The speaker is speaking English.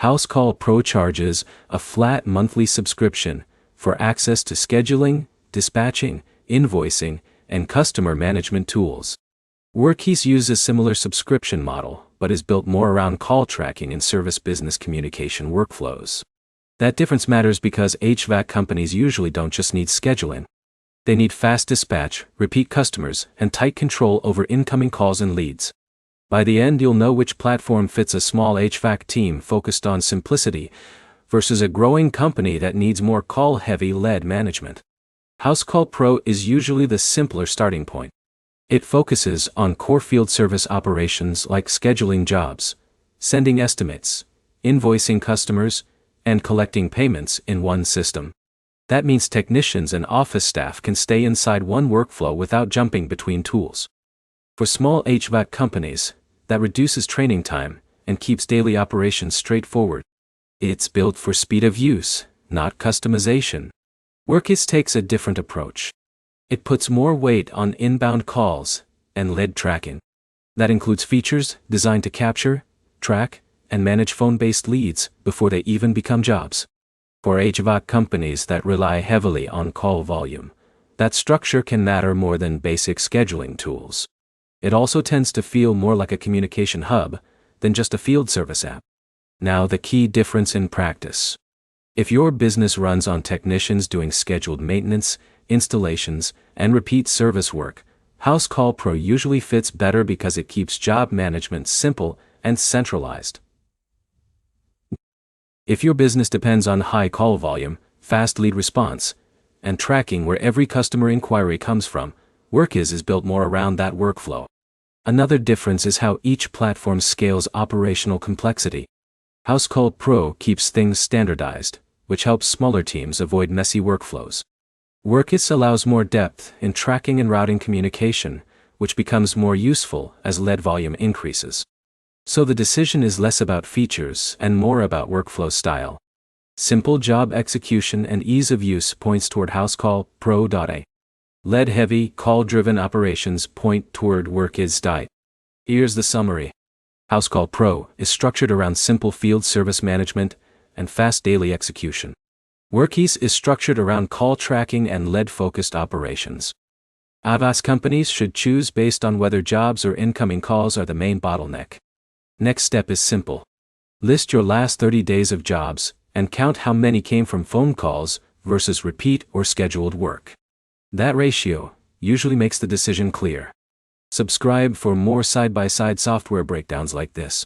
Housecall Pro charges a flat monthly subscription for access to scheduling, dispatching, invoicing, and customer management tools. Workiz uses a similar subscription model, but is built more around call tracking and service business communication workflows. That difference matters because HVAC companies usually don't just need scheduling. They need fast dispatch, repeat customers, and tight control over incoming calls and leads. By the end, you'll know which platform fits a small HVAC team focused on simplicity versus a growing company that needs more call-heavy lead management. Housecall Pro is usually the simpler starting point. It focuses on core field service operations like scheduling jobs, sending estimates, invoicing customers, and collecting payments in one system. That means technicians and office staff can stay inside one workflow without jumping between tools. For small HVAC companies, that reduces training time and keeps daily operations straightforward. It's built for speed of use, not customization. Workiz takes a different approach. It puts more weight on inbound calls and lead tracking. That includes features designed to capture, track, and manage phone-based leads before they even become jobs. For HVAC companies that rely heavily on call volume, that structure can matter more than basic scheduling tools. It also tends to feel more like a communication hub than just a field service app. Now the key difference in practice. If your business runs on technicians doing scheduled maintenance, installations, and repeat service work, Housecall Pro usually fits better because it keeps job management simple and centralized. If your business depends on high call volume, fast lead response, and tracking where every customer inquiry comes from, Workiz is built more around that workflow. Another difference is how each platform scales operational complexity. Housecall Pro keeps things standardized, which helps smaller teams avoid messy workflows. Workiz allows more depth in tracking and routing communication, which becomes more useful as lead volume increases. So the decision is less about features and more about workflow style. Simple job execution and ease of use points toward Housecall Pro. Lead-heavy, call-driven operations point toward Workiz. Here's the summary. Housecall Pro is structured around simple field service management and fast daily execution. Workiz is structured around call tracking and lead-focused operations. HVAC companies should choose based on whether jobs or incoming calls are the main bottleneck. Next step is simple. List your last 30 days of jobs and count how many came from phone calls versus repeat or scheduled work. That ratio usually makes the decision clear. Subscribe for more side-by-side software breakdowns like this.